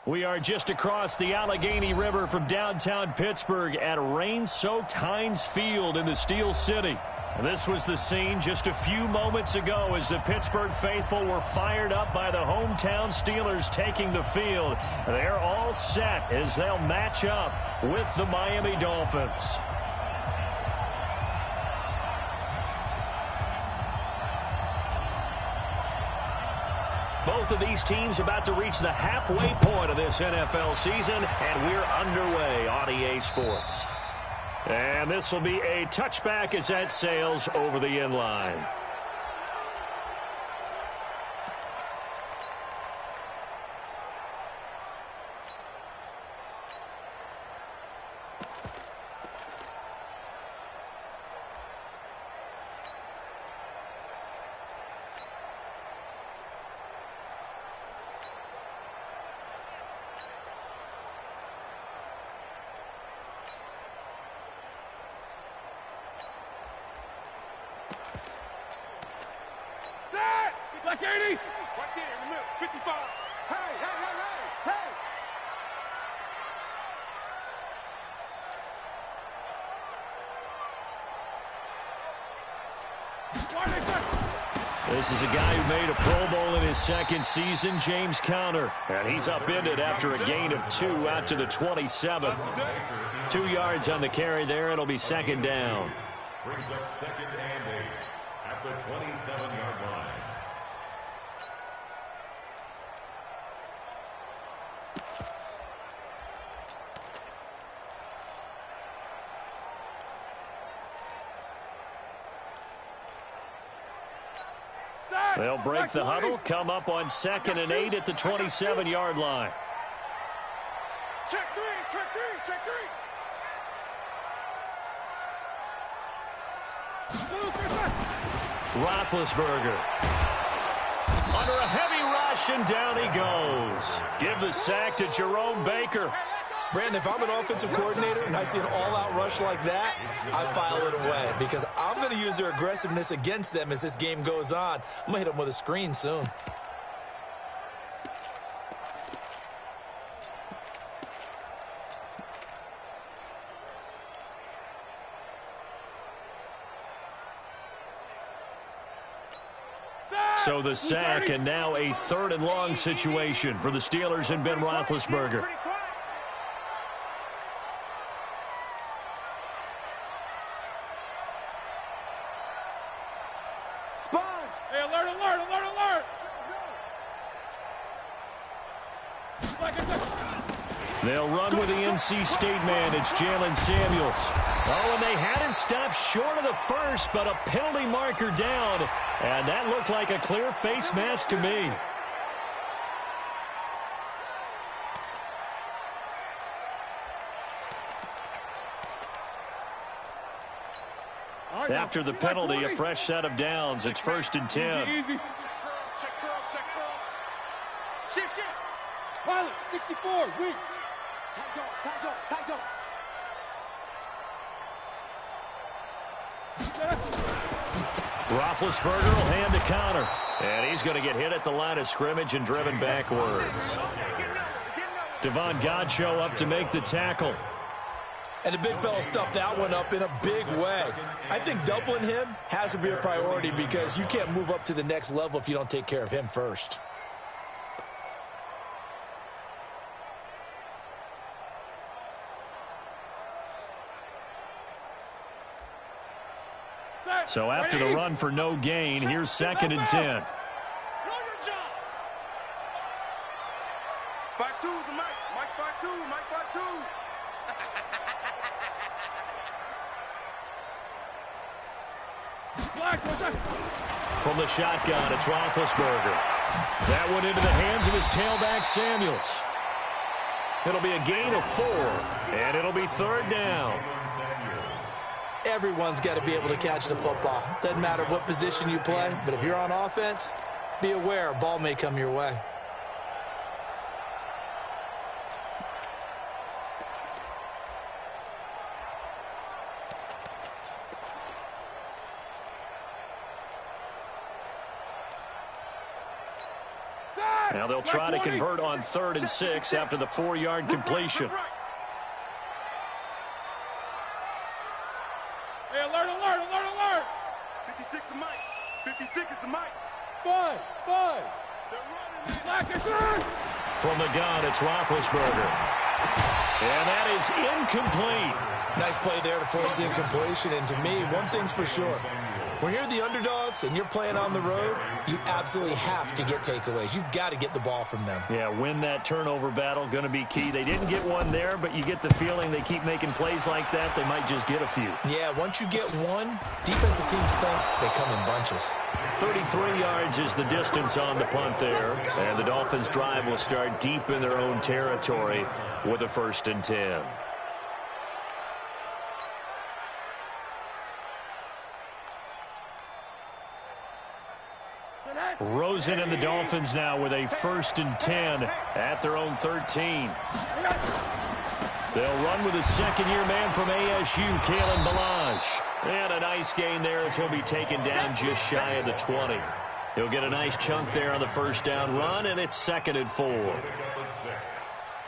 We are just across the Allegheny River from downtown Pittsburgh at rain-soaked Heinz Field in the Steel City. This was the scene just a few moments ago as the Pittsburgh faithful were fired up by the hometown Steelers taking the field. They're all set as they'll match up with the Miami Dolphins. Both of these teams about to reach the halfway point of this NFL season, and we're underway on EA Sports. And this will be a touchback as that sails over the end line. Like 80. Right there in the middle. 55. Hey, hey, hey, hey, hey. This is a guy who made a Pro Bowl in his second season, James Conner. And he's upended after a gain of 2 out to the 27. 2 yards on the carry there. It'll be second down. Brings up second and 8 at the 27-yard line. They'll break the huddle, come up on second and 8 at the 27-yard line. Check three, check three, check three. Roethlisberger. Under a heavy rush, and down he goes. Give the sack to Jerome Baker. Brandon, if I'm an offensive coordinator and I see an all-out rush like that, I file it away because I'm going to use their aggressiveness against them as this game goes on. I'm going to hit them with a screen soon. So the sack, and now a 3rd and long situation for the Steelers and Ben Roethlisberger. Hey, alert, alert, alert, alert! They'll run with the NC State man. It's Jalen Samuels. Oh, and they had him stopped short of the first, but a penalty marker down. And that looked like a clear face mask to me. After the penalty, a fresh set of downs. It's 1st and 10. Check curls, check curls, check curls. Shift, shift. Pilot, 64, weak. Tight dog, tight dog, tight dog. Roethlisberger will hand to Conner. And he's going to get hit at the line of scrimmage and driven backwards. Devon Godchaux up to make the tackle. And the big fella stuffed that one up in a big way. I think doubling him has to be a priority because you can't move up to the next level if you don't take care of him first. So after the run for no gain, here's 2nd and 10. Back two, the Mike. Mike back two, Mike back two. From the shotgun, it's Roethlisberger. That went into the hands of his tailback, Samuels. It'll be a gain of 4, and it'll be 3rd down. Everyone's got to be able to catch the football. Doesn't matter what position you play, but if you're on offense, be aware a ball may come your way. Now they'll try to convert on 3rd and 6 after the 4-yard completion. Hey, alert, alert, alert, alert! 56 is the mic. 56 is the mic. 5. They're running. From the gun, it's Roethlisberger. And that is incomplete. Nice play there to force the incompletion. And to me, one thing's for sure. When you're the underdogs and you're playing on the road, you absolutely have to get takeaways. You've got to get the ball from them. Yeah, win that turnover battle, going to be key. They didn't get one there, but you get the feeling they keep making plays like that, they might just get a few. Yeah, once you get one, defensive teams think they come in bunches. 33 yards is the distance on the punt there. And the Dolphins' drive will start deep in their own territory with a 1st and 10. Rosen and the Dolphins now with a 1st and 10 at their own 13. They'll run with a second-year man from ASU, Kalen Ballage. And a nice gain there as he'll be taken down just shy of the 20. He'll get a nice chunk there on the 1st down run, and it's 2nd and 4.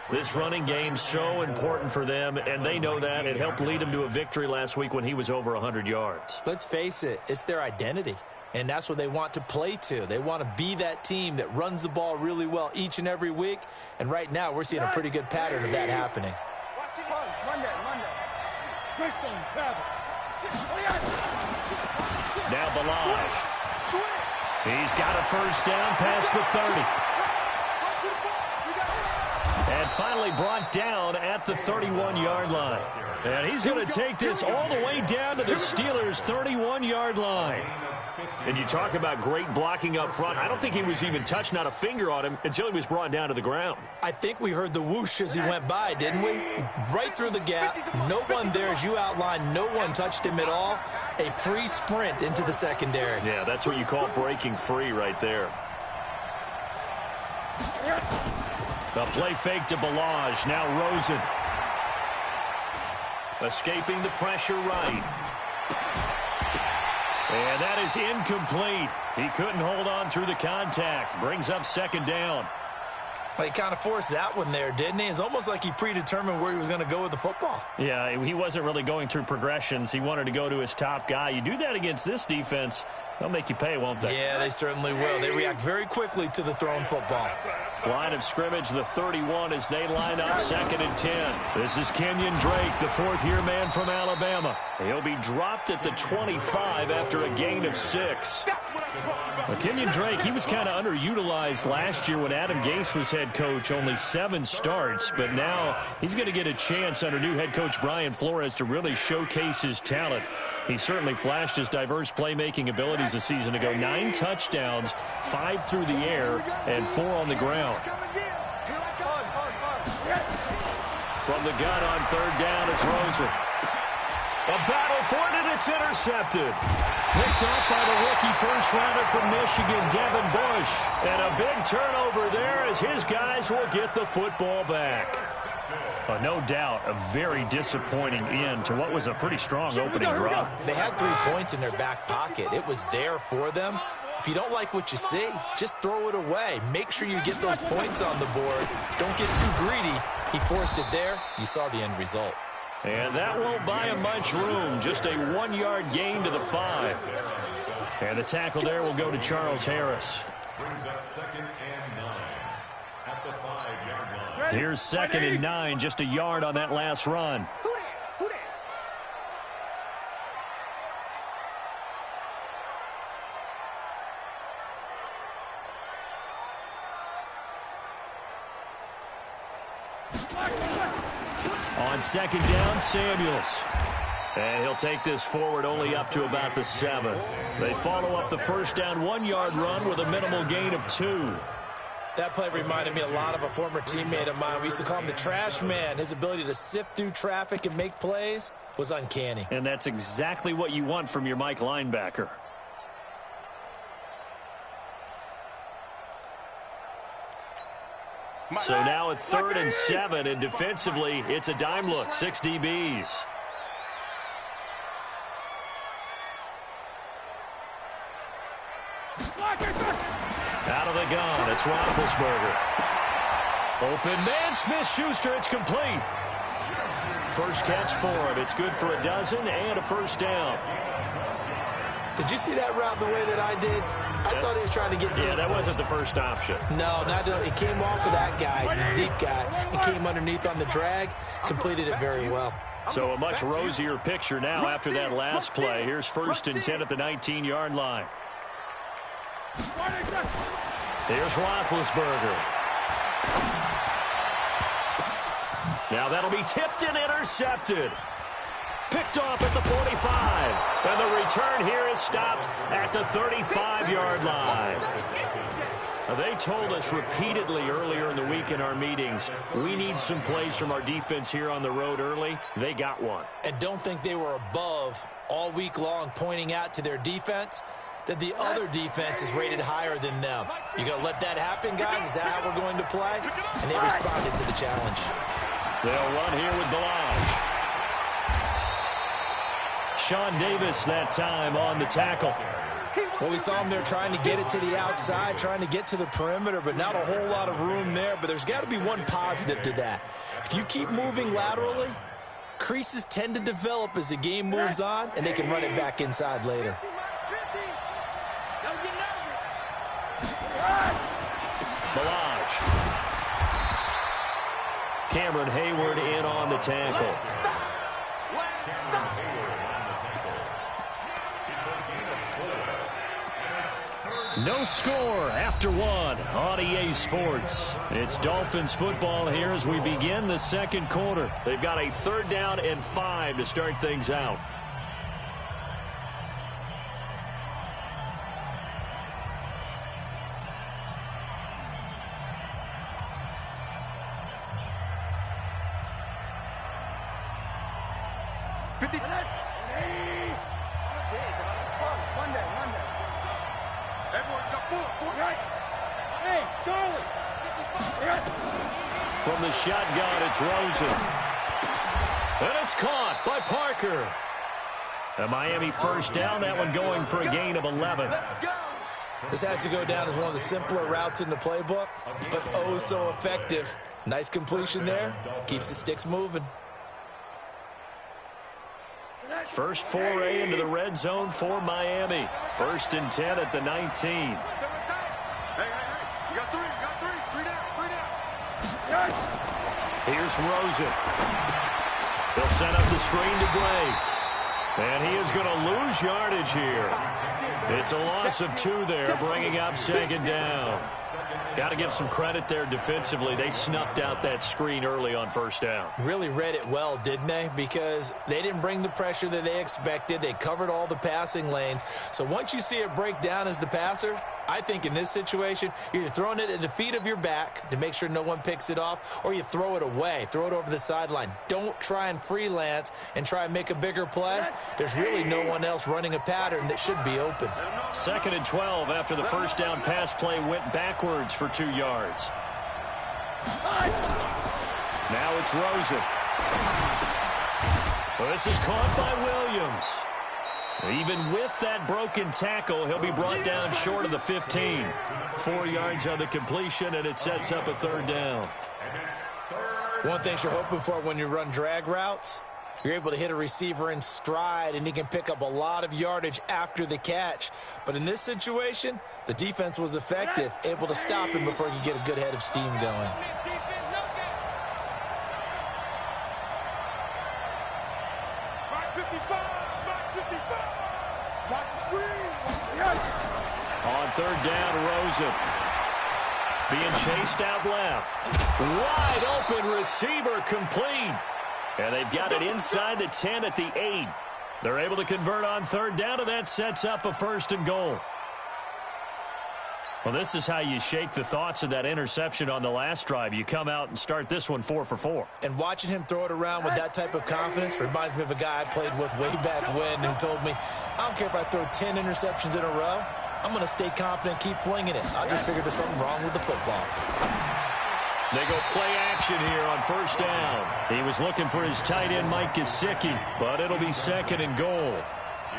This running game's so important for them, and they know that. It helped lead them to a victory last week when he was over 100 yards. Let's face it, it's their identity. And that's what they want to play to. They want to be that team that runs the ball really well each and every week. And right now, we're seeing a pretty good pattern of that happening. Monday. Greystone, travel. Now Ballage. He's got a 1st down past the 30. And finally brought down at the 31-yard line. And he's going to take this all the way down to the Steelers' 31-yard line. And you talk about great blocking up front. I don't think he was even touched, not a finger on him, until he was brought down to the ground. I think we heard the whoosh as he went by, didn't we? Right through the gap. No one there, as you outlined. No one touched him at all. A free sprint into the secondary. Yeah, that's what you call breaking free right there. The play fake to Ballage. Now Rosen. Escaping the pressure right. And that is incomplete. He couldn't hold on through the contact. Brings up 2nd down. Well, he kind of forced that one there, didn't he? It's almost like he predetermined where he was going to go with the football. Yeah, he wasn't really going through progressions. He wanted to go to his top guy. You do that against this defense, they'll make you pay, won't they? Yeah, they certainly will. They react very quickly to the thrown football. Line of scrimmage, the 31 as they line up 2nd and 10. This is Kenyon Drake, the 4th-year man from Alabama. He'll be dropped at the 25 after a gain of 6. Well, Kenyon Drake, he was kind of underutilized last year when Adam Gase was head coach. Only 7 starts, but now he's going to get a chance under new head coach Brian Flores to really showcase his talent. He certainly flashed his diverse playmaking abilities a season ago. 9 touchdowns, 5 through the air, and 4 on the ground. From the gun on 3rd down, it's Rosen. A battle for it, and it's intercepted. Picked off by the rookie first-rounder from Michigan, Devin Bush. And a big turnover there as his guys will get the football back. No doubt a very disappointing end to what was a pretty strong opening drop. They had 3 points in their back pocket. It was there for them. If you don't like what you see, just throw it away. Make sure you get those points on the board. Don't get too greedy. He forced it there. You saw the end result. And that won't buy him much room. Just a 1-yard gain to the 5. And the tackle there will go to Charles Harris. Brings up 2nd and 9 at the 5-yard line. Here's 2nd and 9, just a yard on that last run. On 2nd down, Samuels. And he'll take this forward only up to about the 7. They follow up the 1st down 1-yard run with a minimal gain of 2. That play reminded me a lot of a former teammate of mine. We used to call him the trash man. His ability to sift through traffic and make plays was uncanny. And that's exactly what you want from your Mike linebacker. So now at 3rd and 7, and defensively, it's a dime look, 6 DBs. Out of the the gun. It's Roethlisberger. Open man, Smith-Schuster. It's complete. First catch for him. It's good for a dozen and a first down. Did you see that route the way that I did? I thought he was trying to get deep. Yeah, that wasn't the first option. No, not it came off of that guy, the deep guy, and came underneath on the drag. Completed it very well. So a much rosier picture now after that last play. Here's 1st and 10 at the 19-yard line. Here's Roethlisberger. Now that'll be tipped and intercepted. Picked off at the 45. And the return here is stopped at the 35-yard line. Now, they told us repeatedly earlier in the week in our meetings, we need some plays from our defense here on the road early. They got one. And don't think they were above all week long pointing out to their defense that the other defense is rated higher than them. You going to let that happen, guys? Is that how we're going to play? And they responded to the challenge. They'll run here with Balaj. Sean Davis that time on the tackle. Well, we saw him there trying to get it to the outside, trying to get to the perimeter, but not a whole lot of room there. But there's got to be one positive to that. If you keep moving laterally, creases tend to develop as the game moves on, and they can run it back inside later. Balaj. Cameron Hayward in on the tackle. No score after one on EA Sports. It's Dolphins football here as we begin the second quarter. They've got a 3rd down and 5 to start things out. From the shotgun, it's Rosen. And it's caught by Parker. A Miami 1st down, that one going for a gain of 11. This has to go down as one of the simpler routes in the playbook, but oh so effective. Nice completion there. Keeps the sticks moving. First foray into the red zone for Miami. 1st and 10 at the 19. Here's Rosen. He'll set up the screen to Drake. And he is going to lose yardage here. It's a loss of 2 there, bringing up 2nd down. Got to give some credit there defensively. They snuffed out that screen early on 1st down. Really read it well, didn't they? Because they didn't bring the pressure that they expected. They covered all the passing lanes. So once you see it break down as the passer, I think in this situation, you're either throwing it at the feet of your back to make sure no one picks it off, or you throw it away, throw it over the sideline. Don't try and freelance and try and make a bigger play. There's really no one else running a pattern that should be open. 2nd and 12 after the 1st down pass play went backwards for 2 yards. Now it's Rosen. Well, this is caught by Williams. Even with that broken tackle, he'll be brought down short of the 15. 4 yards on the completion, and it sets up a 3rd down. One thing you're hoping for when you run drag routes, you're able to hit a receiver in stride, and he can pick up a lot of yardage after the catch. But in this situation, the defense was effective, able to stop him before he could get a good head of steam going. On 3rd down, Rosen. Being chased out left. Wide open receiver complete. And they've got it inside the 10 at the 8. They're able to convert on 3rd down, and that sets up a 1st and goal. Well, this is how you shake the thoughts of that interception on the last drive. You come out and start this one 4 for 4. And watching him throw it around with that type of confidence reminds me of a guy I played with way back when who told me, I don't care if I throw 10 interceptions in a row. I'm going to stay confident, keep flinging it. I just figured there's something wrong with the football. They go play action here on 1st down. He was looking for his tight end, Mike Gesicki, but it'll be 2nd and goal.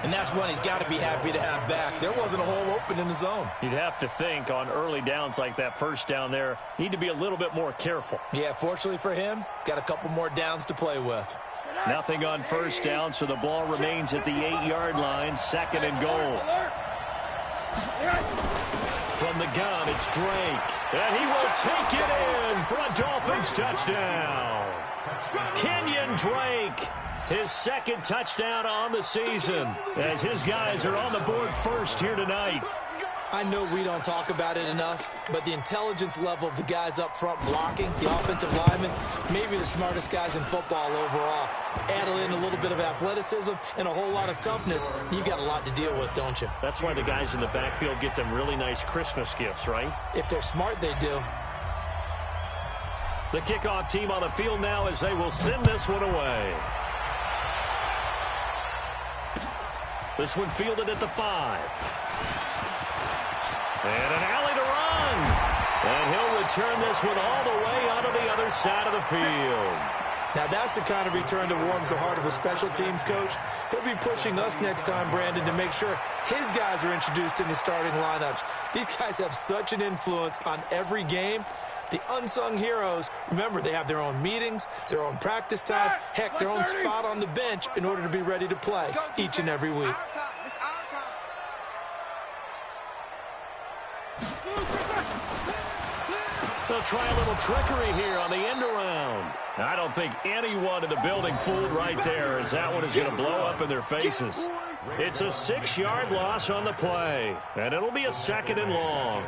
And that's one he's got to be happy to have back. There wasn't a hole open in the zone. You'd have to think on early downs like that first down there, need to be a little bit more careful. Yeah, fortunately for him, got a couple more downs to play with. Nothing on first down, so the ball remains at the 8-yard line, second and goal. From the gun, it's Drake. And he will take it in for a Dolphins touchdown. Kenyon Drake, his second touchdown on the season, as his guys are on the board first here tonight. I know we don't talk about it enough, but the intelligence level of the guys up front blocking, the offensive linemen, maybe the smartest guys in football overall. Add in a little bit of athleticism and a whole lot of toughness, you've got a lot to deal with, don't you? That's why the guys in the backfield get them really nice Christmas gifts, right? If they're smart, they do. The kickoff team on the field now as they will send this one away. This one fielded at the 5. And an alley to run. And he'll return this one all the way onto the other side of the field. Now that's the kind of return that warms the heart of a special teams coach. He'll be pushing us next time, Brandon, to make sure his guys are introduced in the starting lineups. These guys have such an influence on every game. The unsung heroes, remember, they have their own meetings, their own practice time, heck, their own spot on the bench in order to be ready to play each and every week. They'll try a little trickery here on the end around. I don't think anyone in the building fooled right there, as that one is going to blow up in their faces. It's a 6-yard loss on the play, and it'll be a second and long.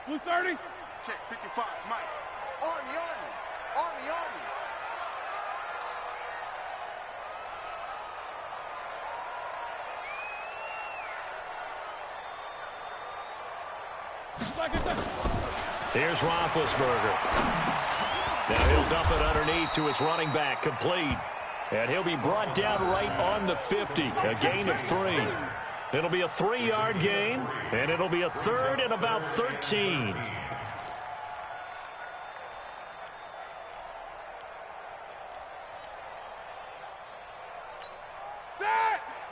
Blue 30. Check 55, Mike. Army. Here's Roethlisberger. Now he'll dump it underneath to his running back, complete. And he'll be brought down right on the 50, a gain of 3. It'll be a 3-yard gain, and it'll be a third and about 13. It's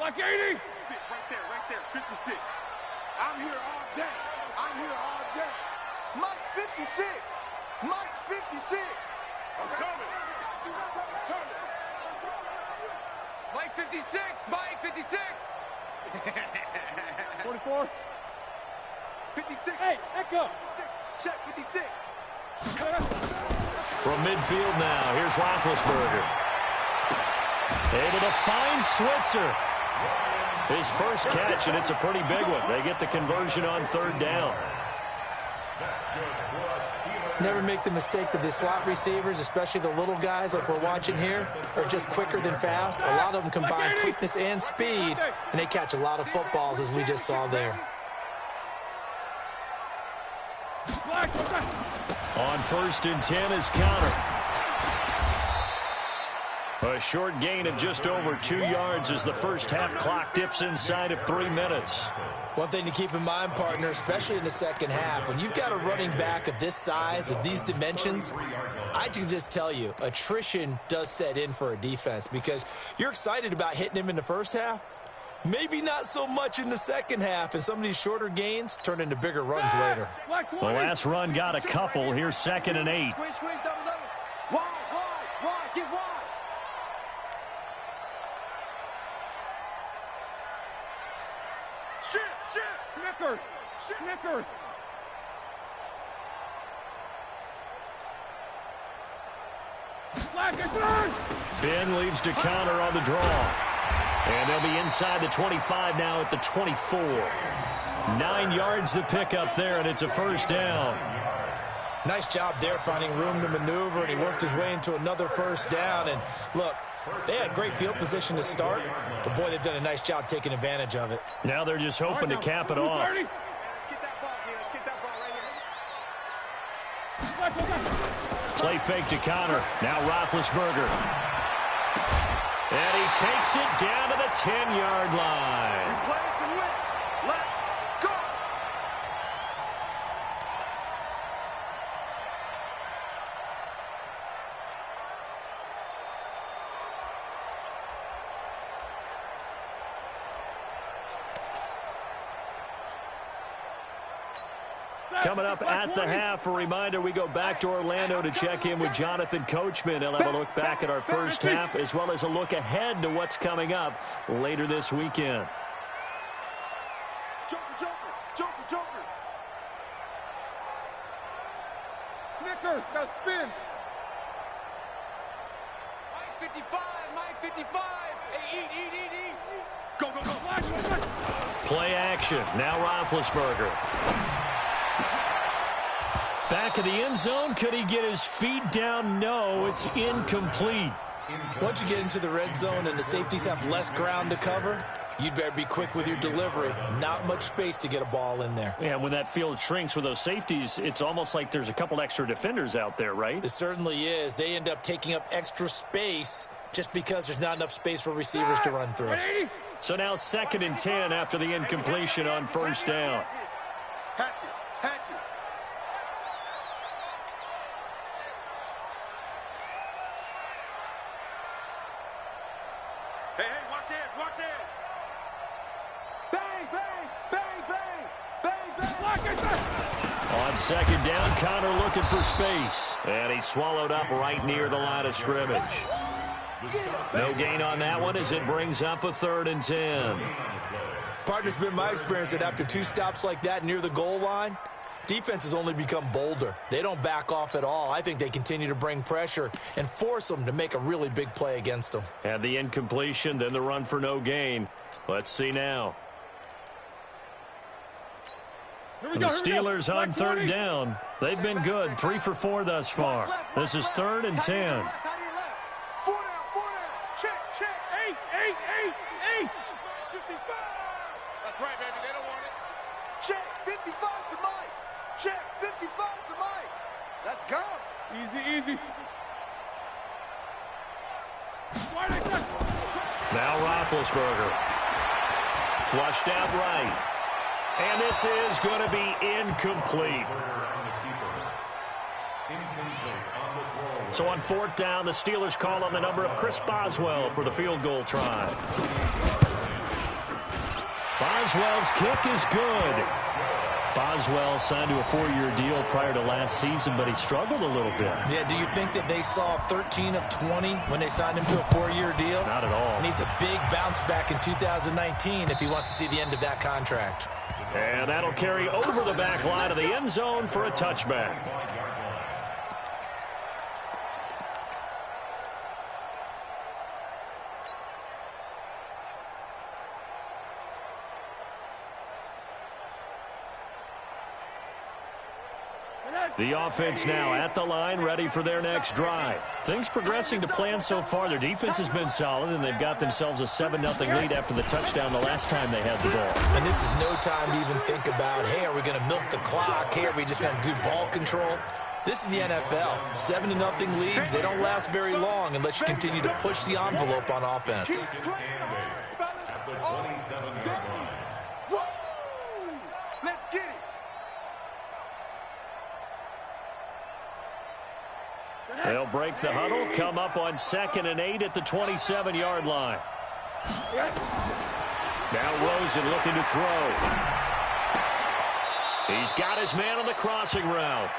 like 80. 6, right there, 56. I'm here all day. Mike's 56. I'm coming. Mike 56. Mike 56. 44. 56. Hey, echo. Check 56. From midfield now, here's Roethlisberger. Able to find Switzer. His first catch, and it's a pretty big one. They get the conversion on third down. Never make the mistake that the slot receivers, especially the little guys like we're watching here, are just quicker than fast. A lot of them combine quickness and speed, and they catch a lot of footballs, as we just saw there. On 1st and 10 is counter. A short gain of just over 2 yards as the first half clock dips inside of 3 minutes. One thing to keep in mind, partner, especially in the second half, when you've got a running back of this size, of these dimensions, I can just tell you, attrition does set in for a defense because you're excited about hitting him in the first half, maybe not so much in the second half, and some of these shorter gains turn into bigger runs later. The last run got a couple. Here's 2nd and 8. Squeeze, double. Wide, get wide. Shit. Snickers. Ben leaves to counter on the draw. And they'll be inside the 25 now at the 24. 9 yards the pickup there, and it's a first down. Nice job there finding room to maneuver, and he worked his way into another first down. And look, they had great field position to start, but boy, they've done a nice job taking advantage of it. Now they're just hoping to cap it off. Let's get that ball here. Play fake to counter. Now Roethlisberger. And he takes it down to the 10-yard line. Play it to win. Let's go. Coming up at the half, a reminder, we go back to Orlando to check in with Jonathan Coachman. He'll have a look back at our first half as well as a look ahead to what's coming up later this weekend. Joker. Snickers, now spin. Mike 55. Hey, eat. Go. Play action. Now Roethlisberger. Back of the end zone. Could he get his feet down? No, it's incomplete. Once you get into the red zone and the safeties have less ground to cover, you'd better be quick with your delivery. Not much space to get a ball in there. Yeah, when that field shrinks with those safeties, it's almost like there's a couple extra defenders out there, right? It certainly is. They end up taking up extra space just because there's not enough space for receivers to run through. So now 2nd and 10 after the incompletion on first down. Hatch it. Hey, watch edge. Bang. On 2nd down, Connor looking for space. And he swallowed up right near the line of scrimmage. No gain on that one as it brings up a 3rd and 10. Partner's been my experience that after 2 stops like that near the goal line, defense has only become bolder. They don't back off at all. I think they continue to bring pressure and force them to make a really big play against them. And the incompletion, then the run for no gain. Let's see now. The Steelers on 3rd down. They've been good. 3 for 4 thus far. This is 3rd and 10. 4 down. Check. 8. That's right, baby. They don't want it. Check. 55 to Mike. Check. 55 to Mike. Let's go. Easy. Now Roethlisberger. Flushed out right. And this is going to be incomplete. So on 4th down, the Steelers call on the number of Chris Boswell for the field goal try. Boswell's kick is good. Boswell signed to a 4-year deal prior to last season, but he struggled a little bit. Yeah, do you think that they saw 13 of 20 when they signed him to a 4-year deal? Not at all. Needs a big bounce back in 2019 if he wants to see the end of that contract. And that'll carry over the back line of the end zone for a touchback. The offense now at the line, ready for their next drive. Things progressing to plan so far. Their defense has been solid, and they've got themselves a 7-0 lead after the touchdown the last time they had the ball. And this is no time to even think about, hey, are we going to milk the clock? Hey, are we just going to do ball control? This is the NFL. 7-0 leads, they don't last very long unless you continue to push the envelope on offense. At the 27-yard line. Let's get it. They'll break the huddle, come up on 2nd and 8 at the 27-yard line. Now Rosen looking to throw. He's got his man on the crossing route.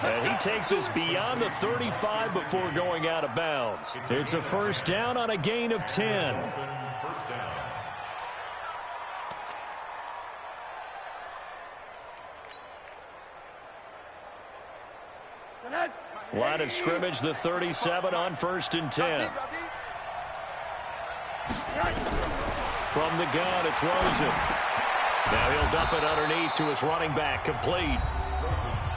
And he takes us beyond the 35 before going out of bounds. It's a 1st down on a gain of 10. First down. Line of scrimmage, the 37 on 1st and 10. From the gun, it's Rosen. Now he'll dump it underneath to his running back, complete.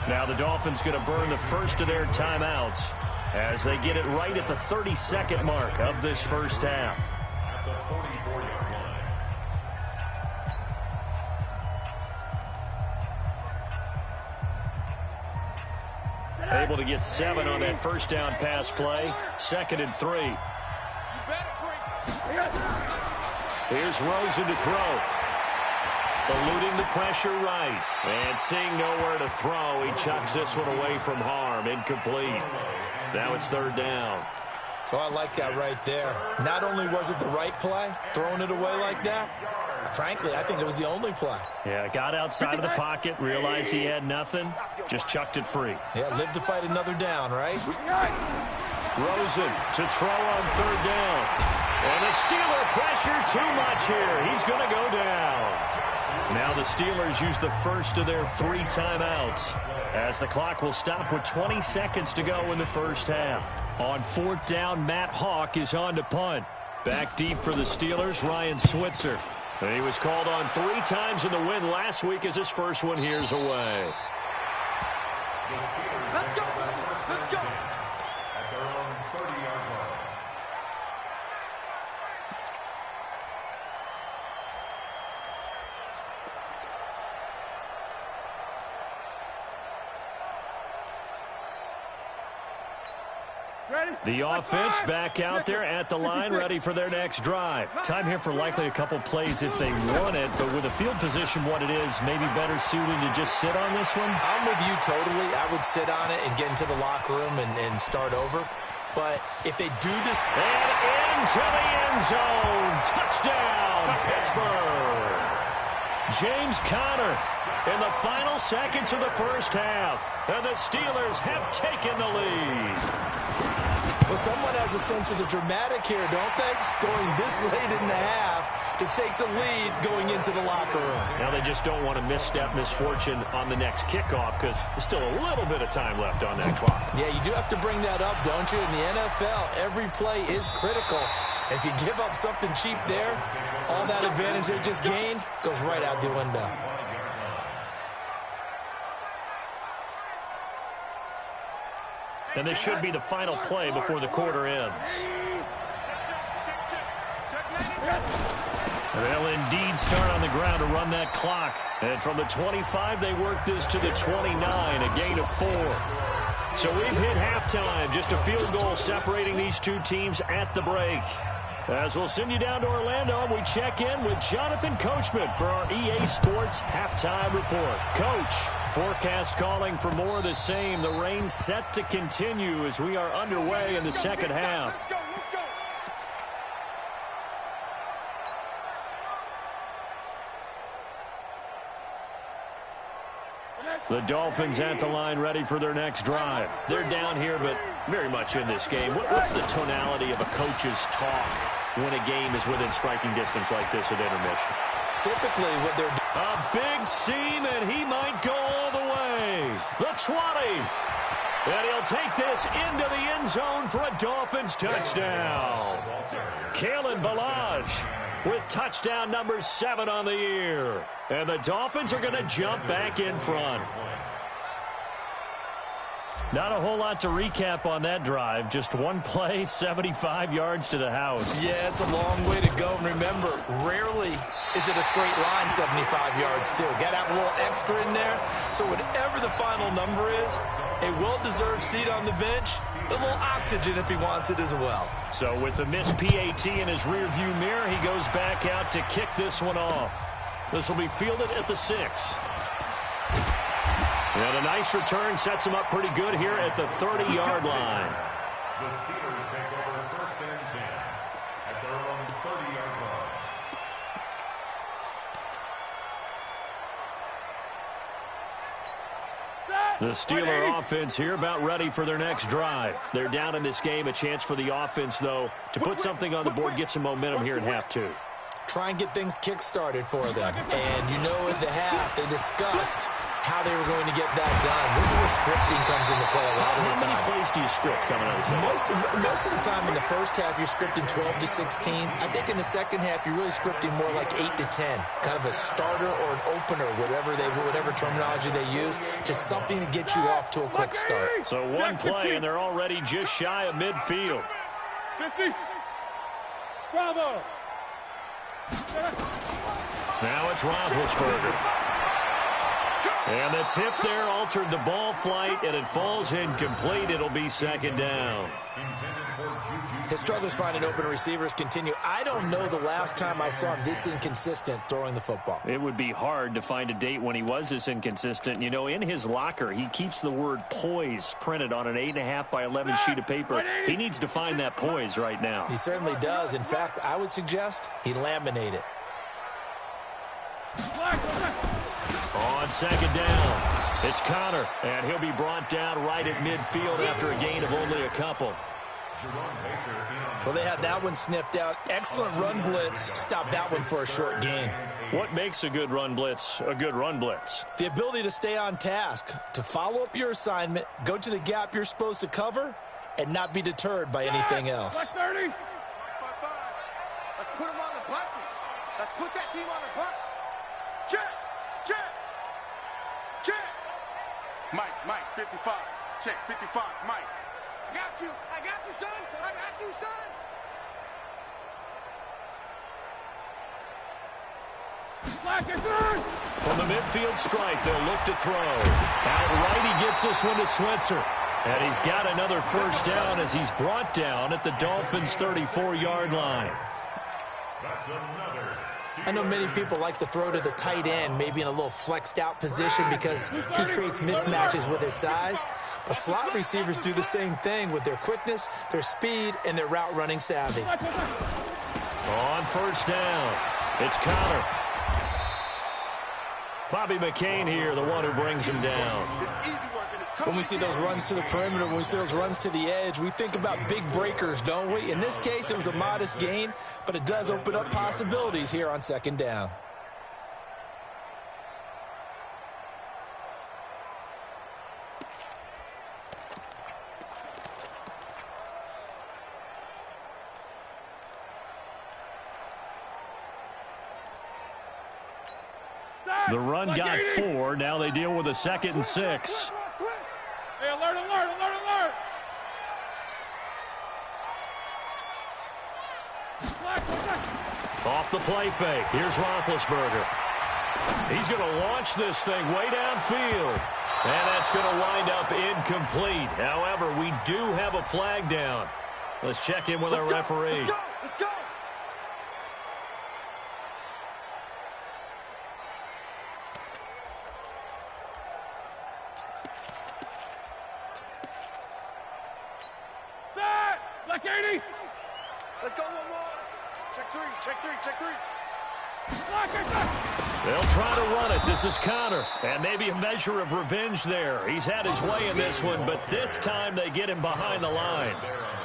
Now the Dolphins going to burn the first of their timeouts as they get it right at the 32nd mark of this first half. At the 44-yard line. Able to get 7 on that first down pass play. 2nd and 3. Here's Rosen to throw. Eluding the pressure right. And seeing nowhere to throw, he chucks this one away from harm. Incomplete. Now it's 3rd down. Oh, I like that right there. Not only was it the right play, throwing it away like that, Frankly, I think it was the only play. Yeah, got outside of the pocket, realized he had nothing, just chucked it free. Yeah, live to fight another down, right? Rosen to throw on third down. And the Steeler pressure too much here. He's going to go down. Now the Steelers use the first of their 3 timeouts, as the clock will stop with 20 seconds to go in the first half. On 4th down, Matt Hawk is on to punt. Back deep for the Steelers, Ryan Switzer. He was called on 3 times in the win last week as his first one here's away. Let's go. Let's go. At their own 30-yard line. The offense back out there at the line, ready for their next drive. Time here for likely a couple plays if they want it, but with the field position what it is, maybe better suited to just sit on this one? I'm with you totally. I would sit on it and get into the locker room and start over. But if they do this... And into the end zone. Touchdown, Pittsburgh. James Conner in the final seconds of the first half. And the Steelers have taken the lead. Well, someone has a sense of the dramatic here, don't they? Scoring this late in the half to take the lead going into the locker room. Now they just don't want to misstep misfortune on the next kickoff because there's still a little bit of time left on that clock. Yeah, you do have to bring that up, don't you? In the NFL, every play is critical. If you give up something cheap there, all that advantage they just gained goes right out the window. And this should be the final play before the quarter ends. They'll indeed start on the ground to run that clock. And from the 25, they work this to the 29, a gain of 4. So we've hit halftime, just a field goal separating these two teams at the break. As we'll send you down to Orlando, and we check in with Jonathan Coachman for our EA Sports Halftime Report. Coach, forecast calling for more of the same. The rain set to continue as we are underway in the second half. Let's go. The Dolphins at the line, ready for their next drive. They're down here, but very much in this game. What's the tonality of a coach's talk when a game is within striking distance like this at intermission? Typically, what they're doing... A big seam, and he might go all the way. The 20. And he'll take this into the end zone for a Dolphins touchdown. Kalen Ballage with touchdown number 7 on the year. And the Dolphins are going to jump back in front. Not a whole lot to recap on that drive. Just one play, 75 yards to the house. Yeah, it's a long way to go. And remember, rarely is it a straight line 75 yards, too. Got to have a little extra in there. So whatever the final number is, a well-deserved seat on the bench, a little oxygen if he wants it as well. So with the missed PAT in his rearview mirror, he goes back out to kick this one off. This will be fielded at the 6. And a nice return sets him up pretty good here at the 30-yard line. The Steelers take over 1st and 10 at their own 30-yard line. The Steeler offense here about ready for their next drive. They're down in this game. A chance for the offense, though, to put something on the board, get some momentum here in half 2. Try and get things kick-started for them. And you know at the half, they discussed how they were going to get that done. This is where scripting comes into play a lot of the time. How many plays do you script coming out of the second? Most of the time in the first half, you're scripting 12 to 16. I think in the second half, you're really scripting more like 8 to 10. Kind of a starter or an opener, whatever terminology they use. Just something to get you off to a quick start. So one play, and they're already just shy of midfield. 50. Bravo. Now it's Roethlisberger. And the tip there altered the ball flight, and it falls incomplete. It'll be second down. His struggles finding open receivers continue. I don't know the last time I saw him this inconsistent throwing the football. It would be hard to find a date when he was this inconsistent. You know, in his locker, he keeps the word poise printed on an 8.5 by 11 sheet of paper. He needs to find that poise right now. He certainly does. In fact, I would suggest he laminate it. On second down, it's Connor, and he'll be brought down right at midfield after a gain of only a couple. Well, they had that one sniffed out. Excellent run blitz. Stop that one for a short gain. What makes a good run blitz a good run blitz? The ability to stay on task, to follow up your assignment, go to the gap you're supposed to cover, and not be deterred by anything else. 30. Let's put them on the buses. Let's put that team on the bus. Check, check, check. Mike, 55. Check, 55, Mike. I got you, son. I got you, son. From the midfield strike, they'll look to throw. Outright, he gets this one to Switzer. And he's got another first down as he's brought down at the Dolphins' 34-yard line. I know many people like to throw to the tight end, maybe in a little flexed out position because he creates mismatches with his size. But slot receivers do the same thing with their quickness, their speed, and their route running savvy. On first down, it's Connor. Bobby McCain here, the one who brings him down. When we see those runs to the perimeter, when we see those runs to the edge, we think about big breakers, don't we? In this case, it was a modest gain, but it does open up possibilities here on second down. The run got 4. Now they deal with a 2nd and 6. Hey, alert. Off the play fake. Here's Roethlisberger. He's going to launch this thing way downfield. And that's going to wind up incomplete. However, we do have a flag down. Let's check in with our referee. Let's go. Black 80. Let's go one more. Check three. They'll try to run it. This is Connor. And maybe a measure of revenge there. He's had his way in this one, but this time they get him behind the line.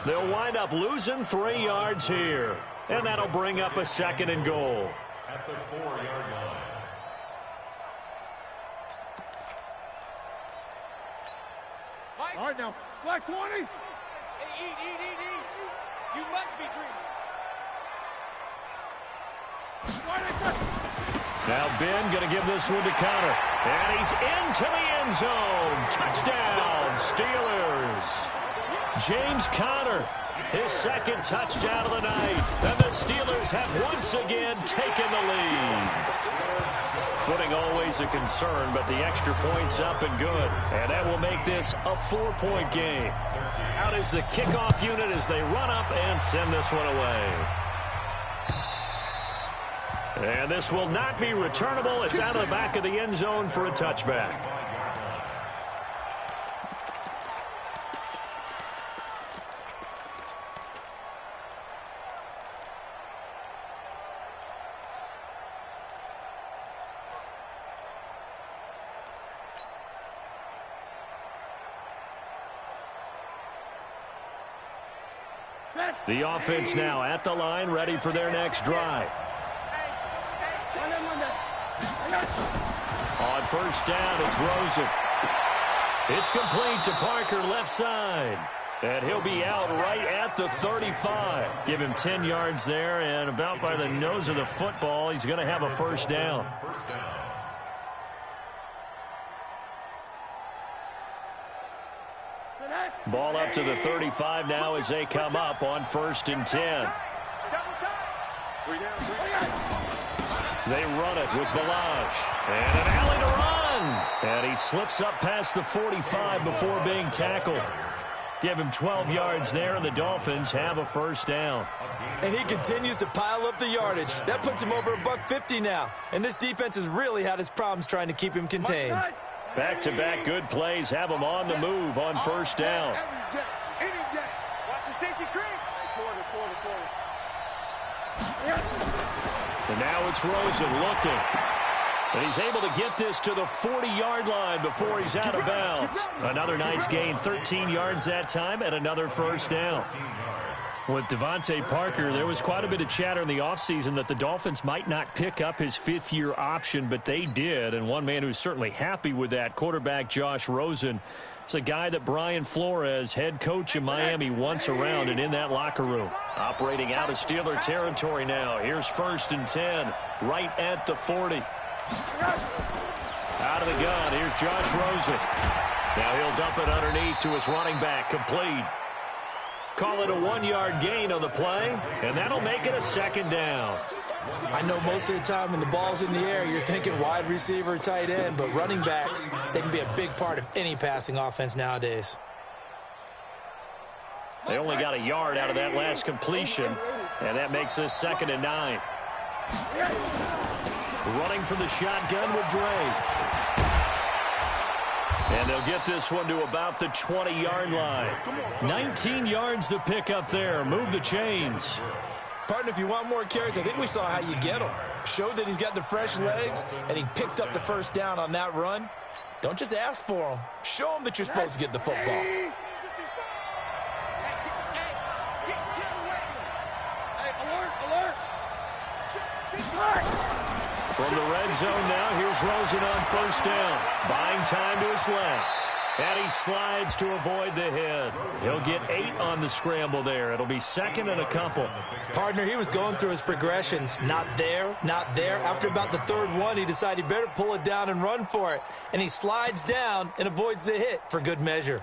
They'll wind up losing 3 yards here. And that'll bring up a 2nd and goal. At the 4-yard line. All right, now. Black 20. Hey, eat. You must be dreaming. Now Ben going to give this one to Connor. And he's into the end zone. Touchdown, Steelers. James Conner, his 2nd touchdown of the night. And the Steelers have once again taken the lead. Footing always a concern, but the extra point's up and good. And that will make this a 4-point game. Out is the kickoff unit as they run up and send this one away. And this will not be returnable. It's out of the back of the end zone for a touchback. The offense now at the line, ready for their next drive. On first down, it's Rosen. It's complete to Parker, left side. And he'll be out right at the 35. Give him 10 yards there, and about by the nose of the football, he's going to have a first down. Ball up to the 35 now as they come up on 1st and 10. They run it with Balaj. And an alley to run. And he slips up past the 45 before being tackled. Give him 12 yards there, and the Dolphins have a first down. And he continues to pile up the yardage. That puts him over $150 now. And this defense has really had its problems trying to keep him contained. Back-to-back good plays have him on the move on first down. Watch the safety creep. And now it's Rosen looking. And he's able to get this to the 40-yard line before he's out of bounds. Another nice gain, 13 yards that time, and another first down. With Devontae Parker, there was quite a bit of chatter in the offseason that the Dolphins might not pick up his fifth-year option, but they did. And one man who's certainly happy with that, quarterback Josh Rosen. It's a guy that Brian Flores, head coach of Miami, wants around and in that locker room. Operating out of Steeler territory now. Here's 1st and 10, right at the 40. Out of the gun, here's Josh Rosen. Now he'll dump it underneath to his running back, complete. Call it a 1-yard gain on the play, and that'll make it a 2nd down. I know most of the time when the ball's in the air, you're thinking wide receiver, tight end, but running backs, they can be a big part of any passing offense nowadays. They only got a yard out of that last completion, and that makes this 2nd and 9. Running from the shotgun with Dre. And they'll get this one to about the 20-yard line. 19 yards to pick up there. Move the chains. Partner, if you want more carries, I think we saw how you get him. Showed that he's got the fresh legs, and he picked up the first down on that run. Don't just ask for him. Show him that you're supposed to get the football. From the red zone now, here's Rosen on 1st down. Buying time to his left. And he slides to avoid the hit. He'll get 8 on the scramble there. It'll be 2nd and a couple. Partner, he was going through his progressions. Not there, not there. After about the 3rd one, he decided he better pull it down and run for it. And he slides down and avoids the hit for good measure.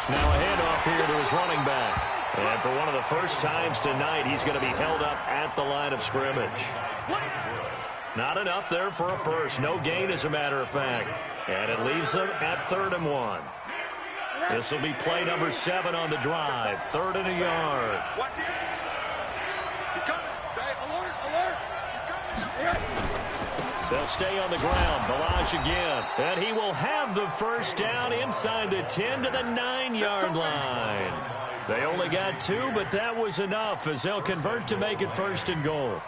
Now a handoff here to his running back. And for one of the first times tonight, he's going to be held up at the line of scrimmage. Not enough there for a first. No gain, as a matter of fact. And it leaves them at 3rd and 1. This will be play number 7 on the drive. 3rd and a yard. He's coming. Alert, alert. He's coming. They'll stay on the ground. Balaj again. And he will have the first down inside the 10 to the 9-yard line. They only got 2, but that was enough as they'll convert to make it 1st and goal.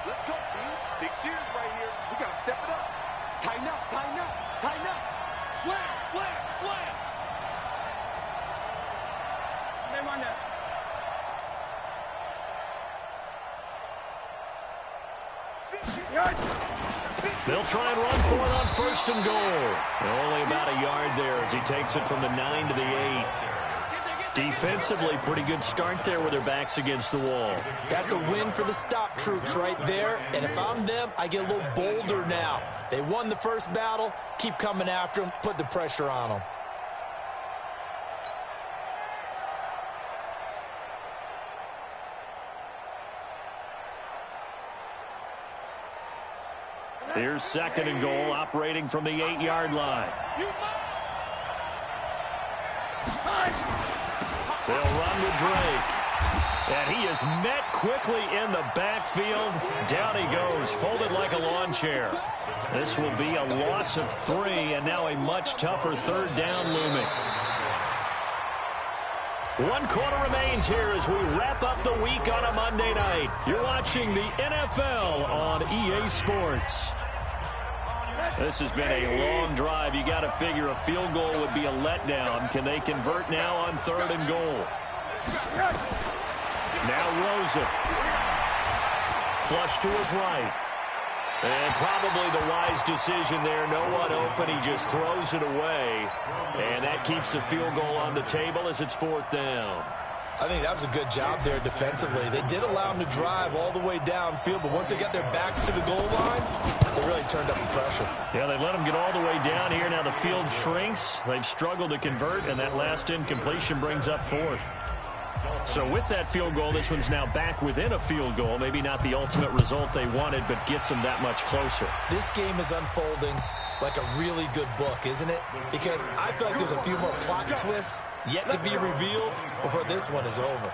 Let's go, B. Big series right here. We got to step it up. Tighten up, tighten up, tighten up. Slam, slam, slam. They'll try and run for it on 1st and goal. Only about a yard there as he takes it from the 9 to the 8. Defensively, pretty good start there with their backs against the wall. That's a win for the stop troops right there. And if I'm them, I get a little bolder now. They won the first battle. Keep coming after them. Put the pressure on them. Here's 2nd and goal, operating from the 8-yard line. They'll run with Drake. And he is met quickly in the backfield. Down he goes, folded like a lawn chair. This will be a loss of 3, and now a much tougher 3rd down looming. 1 quarter remains here as we wrap up the week on a Monday night. You're watching the NFL on EA Sports. This has been a long drive. You got to figure a field goal would be a letdown. Can they convert now on 3rd and goal? Now Rosen. Flush to his right. And probably the wise decision there. No one open. He just throws it away. And that keeps the field goal on the table as it's 4th down. I think that was a good job there defensively. They did allow them to drive all the way downfield, but once they got their backs to the goal line, they really turned up the pressure. Yeah, they let them get all the way down here. Now the field shrinks. They've struggled to convert, and that last incompletion brings up 4th. So with that field goal, this one's now back within a field goal. Maybe not the ultimate result they wanted, but gets them that much closer. This game is unfolding like a really good book, isn't it? Because I feel like there's a few more plot twists yet to be revealed before this one is over.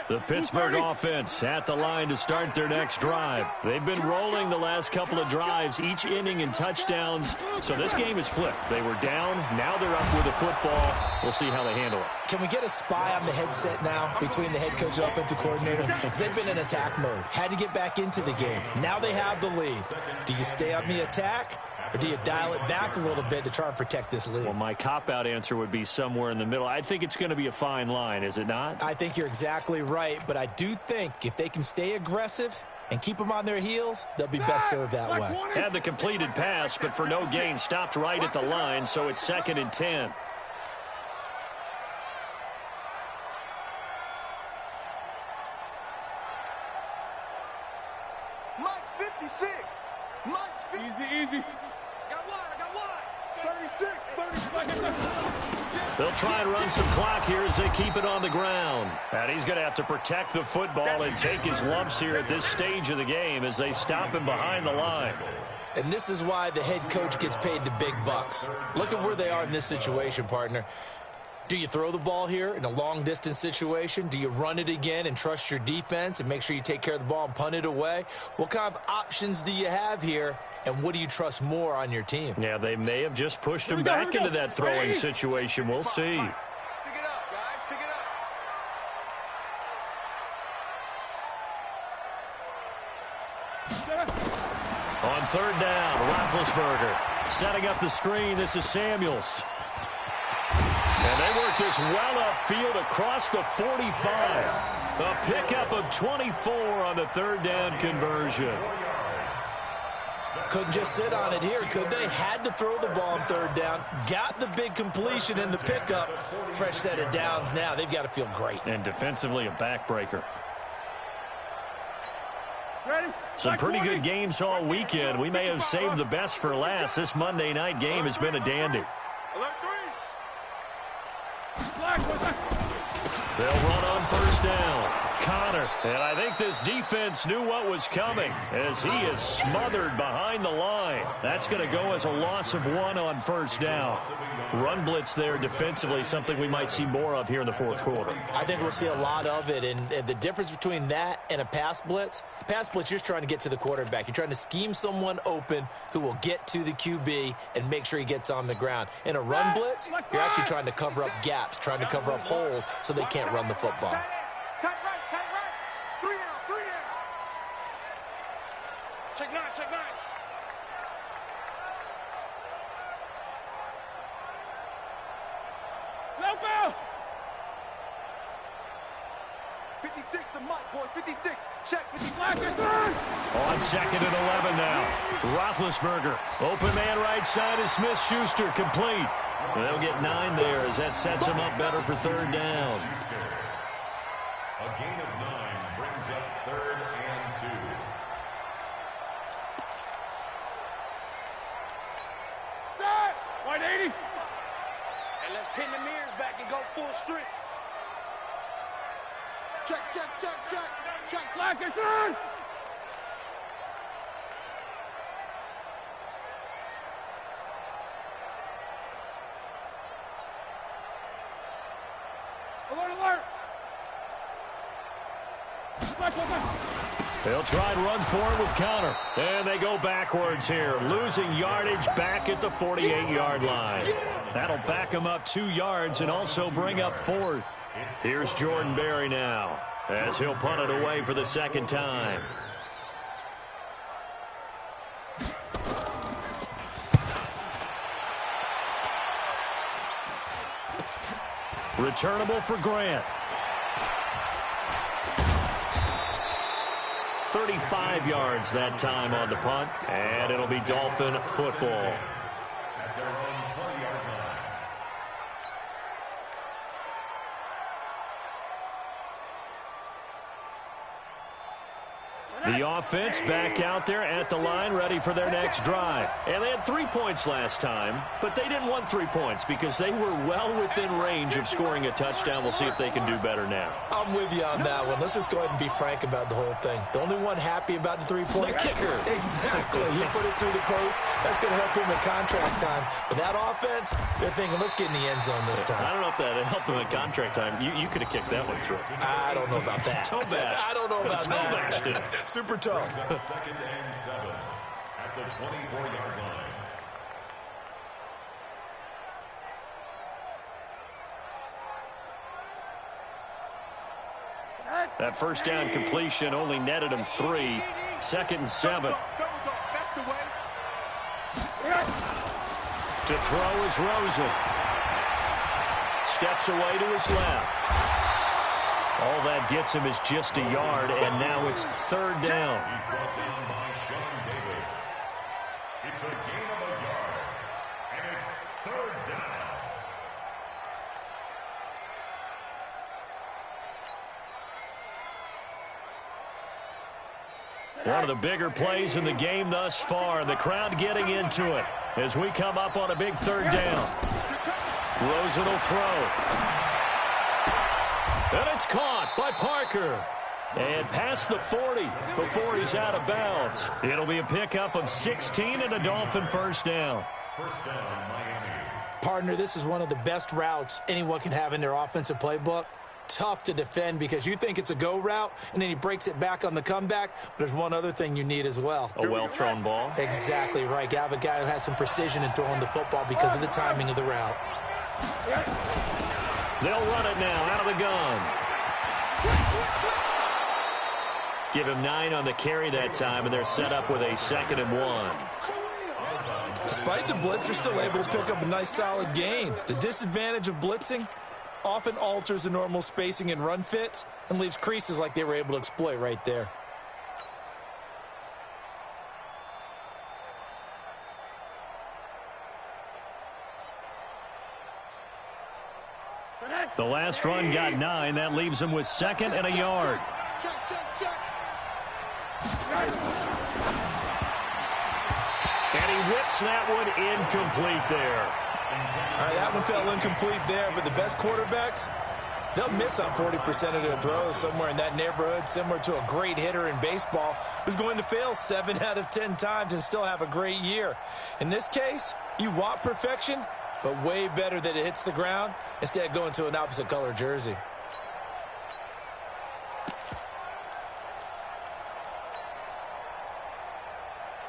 The Pittsburgh offense at the line to start their next drive. They've been rolling the last couple of drives, each inning in touchdowns. So this game is flipped. They were down. Now they're up with the football. We'll see how they handle it. Can we get a spy on the headset now between the head coach and offensive coordinator? Because they've been in attack mode. Had to get back into the game. Now they have the lead. Do you stay on the attack? Or do you dial it back a little bit to try and protect this lead? Well, my cop-out answer would be somewhere in the middle. I think it's going to be a fine line, is it not? I think you're exactly right, but I do think if they can stay aggressive and keep them on their heels, they'll be best served that way. Had the completed pass, but for no gain, stopped right at the line, so it's 2nd and 10. Mike's 56. Mike's 50. Easy. I got wide. 36. They'll try and run some clock here as they keep it on the ground. And he's going to have to protect the football and take his lumps here at this stage of the game as they stop him behind the line. And this is why the head coach gets paid the big bucks. Look at where they are in this situation, partner. Do you throw the ball here in a long-distance situation? Do you run it again and trust your defense and make sure you take care of the ball and punt it away? What kind of options do you have here, and what do you trust more on your team? Yeah, they may have just pushed him back into that throwing situation. We'll see. Pick it up, guys. Pick it up. On 3rd down, Roethlisberger setting up the screen. This is Samuels. And they work this well upfield across the 45. A pickup of 24 on the 3rd down conversion. Couldn't just sit on it here, could they? Had to throw the ball on 3rd down. Got the big completion in the pickup. Fresh set of downs now. They've got to feel great. And defensively, a backbreaker. Ready? Some pretty good games all weekend. We may have saved the best for last. This Monday night game has been a dandy. Alert 3. They'll run on 1st down. Connor. And I think this defense knew what was coming as he is smothered behind the line. That's going to go as a loss of 1 on 1st down. Run blitz there defensively, something we might see more of here in the 4th quarter. I think we'll see a lot of it, and the difference between that and a pass blitz, you're just trying to get to the quarterback. You're trying to scheme someone open who will get to the QB and make sure he gets on the ground. In a run blitz, you're actually trying to cover up gaps, trying to cover up holes so they can't run the football. Tight right. 3 down. Check 9. 56 to Mike, boys. 56. Check 56. On 2nd and 11 now. Roethlisberger. Open man right side is Smith-Schuster. Complete. They'll get 9 there as that sets them up better for 3rd down. A gain of 9 brings up 3rd and 2. Wide 80. And let's pin the mirrors back and go full strength. Check. Black is through. Alert. They'll try and run forward with Connor. And they go backwards here, losing yardage back at the 48-yard line. That'll back them up 2 yards and also bring up 4th. Here's Jordan Berry now as he'll punt it away for the 2nd time. Returnable for Grant. 35 yards that time on the punt, and it'll be Dolphin football. At their own 20-yard line. The offense back out there at the line, ready for their next drive. And they had 3 points last time, but they didn't want 3 points because they were well within range of scoring a touchdown. We'll see if they can do better now. I'm with you on that one. Let's just go ahead and be frank about the whole thing. The only one happy about the three-point kicker. Exactly. He put it through the post. That's going to help him in contract time. But that offense, they're thinking, let's get in the end zone this time. I don't know if that helped him in contract time. You could have kicked that one through. I don't know about that. Toe bash. I don't know about that. Toe bashed it. Super toe. Second and 7 at the 24-yard line. That first down completion only netted him 3. 2nd and 7. That's the way. To throw is Rosen. Steps away to his left. All that gets him is just a yard, and now it's 3rd down. He's brought down by Sean Davis. It's a gain of a yard, and it's 3rd down. One of the bigger plays in the game thus far. The crowd getting into it as we come up on a big 3rd down. Rosen will throw. And it's caught by Parker. And past the 40 before he's out of bounds. It'll be a pickup of 16 and a Dolphin first down. First down, Miami. Partner, this is one of the best routes anyone can have in their offensive playbook. Tough to defend because you think it's a go route, and then he breaks it back on the comeback. But there's one other thing you need as well. A well-thrown ball. Exactly right. You have a guy who has some precision in throwing the football because of the timing of the route. They'll run it now out of the gun. Give him 9 on the carry that time, and they're set up with a 2nd and 1. Despite the blitz, they're still able to pick up a nice solid gain. The disadvantage of blitzing often alters the normal spacing and run fits and leaves creases like they were able to exploit right there. The last run got 9. That leaves him with 2nd and a yard. Check. And he whips that one incomplete there. All right, that one fell incomplete there, but the best quarterbacks, they'll miss on 40% of their throws, somewhere in that neighborhood, similar to a great hitter in baseball who's going to fail 7 out of 10 times and still have a great year. In this case, you want perfection, but way better that it hits the ground instead of going to an opposite color jersey.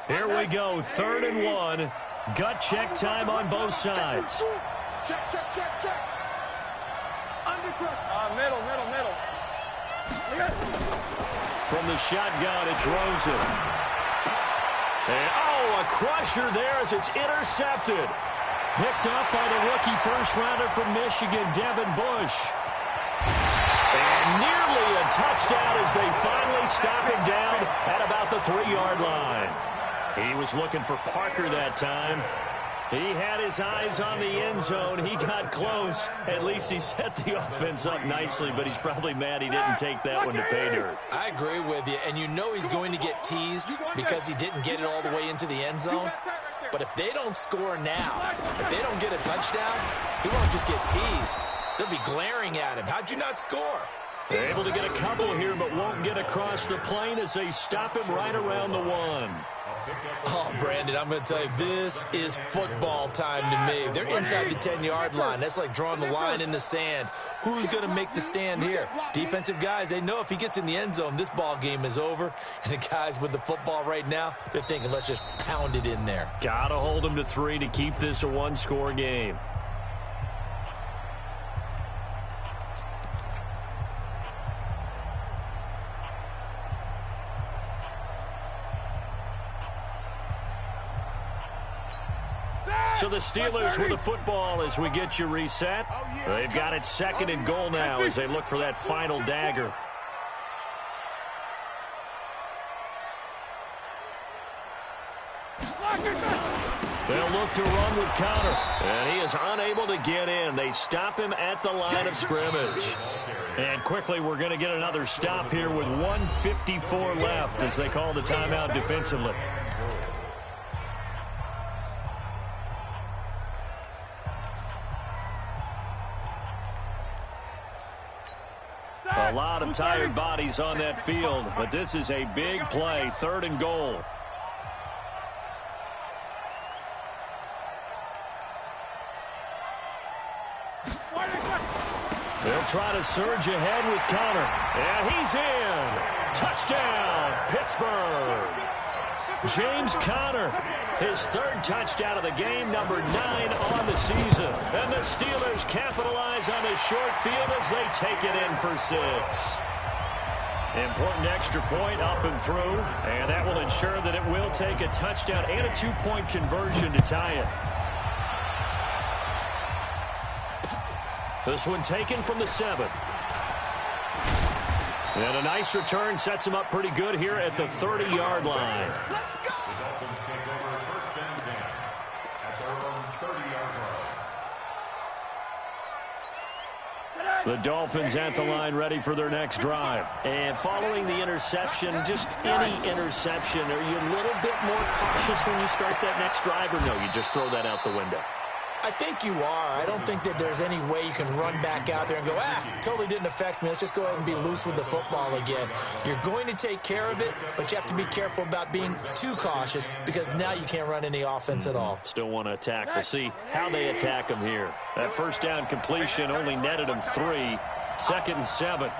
Here we go, 3rd and 1. Gut check time on both sides. Check. Undercut. Middle. From the shotgun, it's Rosen. And, a crusher there as it's intercepted. Picked up by the rookie first-rounder from Michigan, Devin Bush. And nearly a touchdown as they finally stop him down at about the 3-yard line. He was looking for Parker that time. He had his eyes on the end zone. He got close. At least he set the offense up nicely, but he's probably mad he didn't take that one to pay dirt. I agree with you, and you know he's going to get teased because he didn't get it all the way into the end zone. But if they don't score now, if they don't get a touchdown, he won't just get teased. They'll be glaring at him. How'd you not score? They're able to get a couple here, but won't get across the plane as they stop him right around the 1. Oh, Brandon, I'm going to tell you, this is football time to me. They're inside the 10-yard line. That's like drawing the line in the sand. Who's going to make the stand here? Defensive guys, they know if he gets in the end zone, this ball game is over. And the guys with the football right now, they're thinking, let's just pound it in there. Got to hold him to 3 to keep this a 1-score game. So the Steelers with the football as we get you reset. They've got it 2nd and goal now as they look for that final dagger. They'll look to run with Connor. And he is unable to get in. They stop him at the line of scrimmage. And quickly, we're going to get another stop here with 1:54 left as they call the timeout defensively. A lot of tired bodies on that field, but this is a big play, 3rd and goal. They'll try to surge ahead with Connor. And he's in. Touchdown, Pittsburgh. James Conner, his 3rd touchdown of the game, number 9 on the season. And the Steelers capitalize on this short field as they take it in for 6. Important extra point up and through, and that will ensure that it will take a touchdown and a 2-point conversion to tie it. This one taken from the 7. And a nice return sets him up pretty good here at the 30-yard line. The Dolphins take over 1st and 10 at their own 30-yard line. The Dolphins at the line ready for their next drive. And following the interception, just any interception, are you a little bit more cautious when you start that next drive, or no, you just throw that out the window? I think you are. I don't think that there's any way you can run back out there and go, totally didn't affect me. Let's just go ahead and be loose with the football again. You're going to take care of it, but you have to be careful about being too cautious because now you can't run any offense at all. Still want to attack. We'll see how they attack him here. That 1st down completion only netted him 3. 2nd and 7.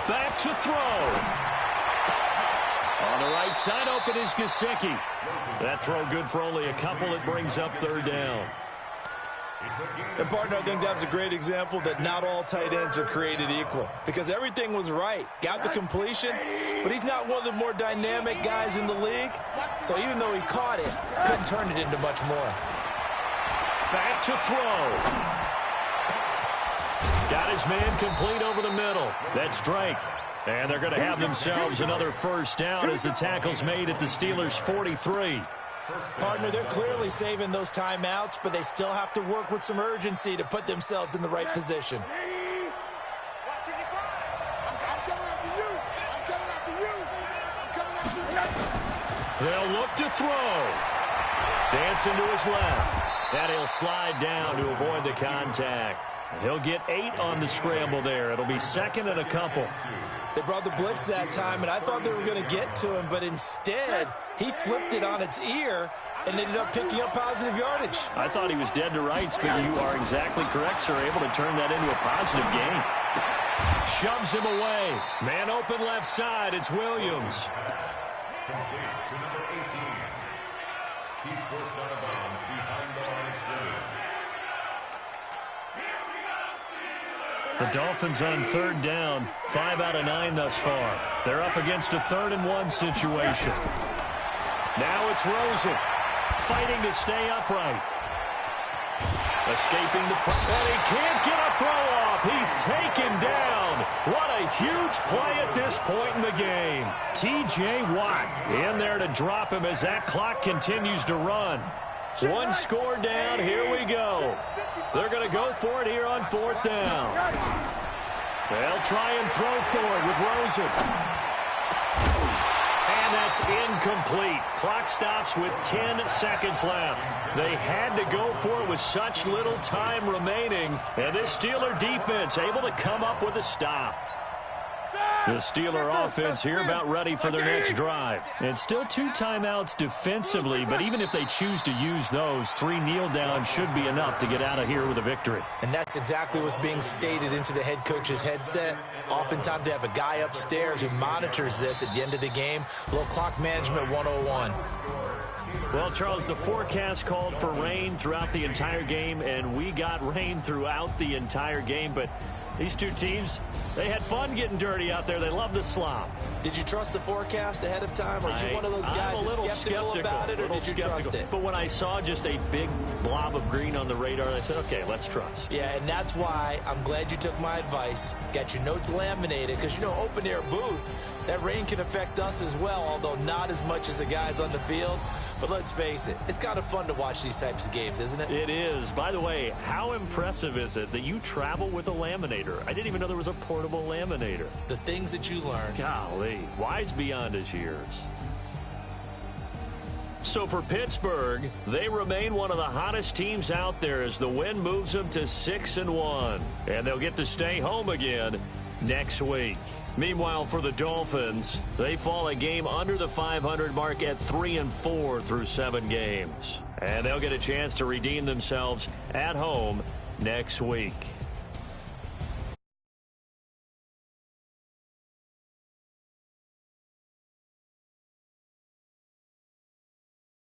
Back to throw. On the right side, open is Gesicki. That throw good for only a couple. It brings up 3rd down. And, partner, I think that was a great example that not all tight ends are created equal because everything was right. Got the completion, but he's not one of the more dynamic guys in the league. So even though he caught it, couldn't turn it into much more. Back to throw. Got his man complete over the middle. That's Drake. And they're going to have themselves another 1st down as the tackle's made at the Steelers' 43. Partner, they're clearly saving those timeouts, but they still have to work with some urgency to put themselves in the right position. They'll look to throw. Dancing to his left. And he'll slide down to avoid the contact. He'll get 8 on the scramble there. It'll be 2nd and a couple. They brought the blitz that time, and I thought they were going to get to him, but instead, he flipped it on its ear and ended up picking up positive yardage. I thought he was dead to rights, but you are exactly correct, sir. Able to turn that into a positive gain. Shoves him away. Man open left side. It's Williams. Complete to number 18. He's forced out of bounds behind the line of scrimmage. The Dolphins on 3rd down, 5 out of 9 thus far. They're up against a 3rd and 1 situation. Now it's Rosen fighting to stay upright. Escaping the pressure, and he can't get a throw off. He's taken down. What a huge play at this point in the game. T.J. Watt in there to drop him as that clock continues to run. 1 score down. Here we go. They're going to go for it here on 4th down. They'll try and throw for it with Rosen. And that's incomplete. Clock stops with 10 seconds left. They had to go for it with such little time remaining. And this Steeler defense able to come up with a stop. The Steeler offense here about ready for their next drive. And still 2 timeouts defensively, but even if they choose to use those, 3 kneel downs should be enough to get out of here with a victory. And that's exactly what's being stated into the head coach's headset. Oftentimes they have a guy upstairs who monitors this at the end of the game. A little clock management 101. Well, Charles, the forecast called for rain throughout the entire game, and we got rain throughout the entire game, but These two teams, they had fun getting dirty out there. They love the slop. Did you trust the forecast ahead of time? Are you one of those guys that's skeptical about it, or did you trust it? But when I saw just a big blob of green on the radar, I said, okay, let's trust. Yeah, and that's why I'm glad you took my advice. Got your notes laminated, because, you know, open air booth, that rain can affect us as well, although not as much as the guys on the field. But let's face it, it's kind of fun to watch these types of games, isn't it? It is. By the way, how impressive is it that you travel with a laminator? I didn't even know there was a portable laminator. The things that you learn. Golly, wise beyond his years. So for Pittsburgh, they remain one of the hottest teams out there as the win moves them to 6-1. And they'll get to stay home again next week. Meanwhile, for the Dolphins, they fall a game under the 500 mark at 3-4 through 7 games. And they'll get a chance to redeem themselves at home next week.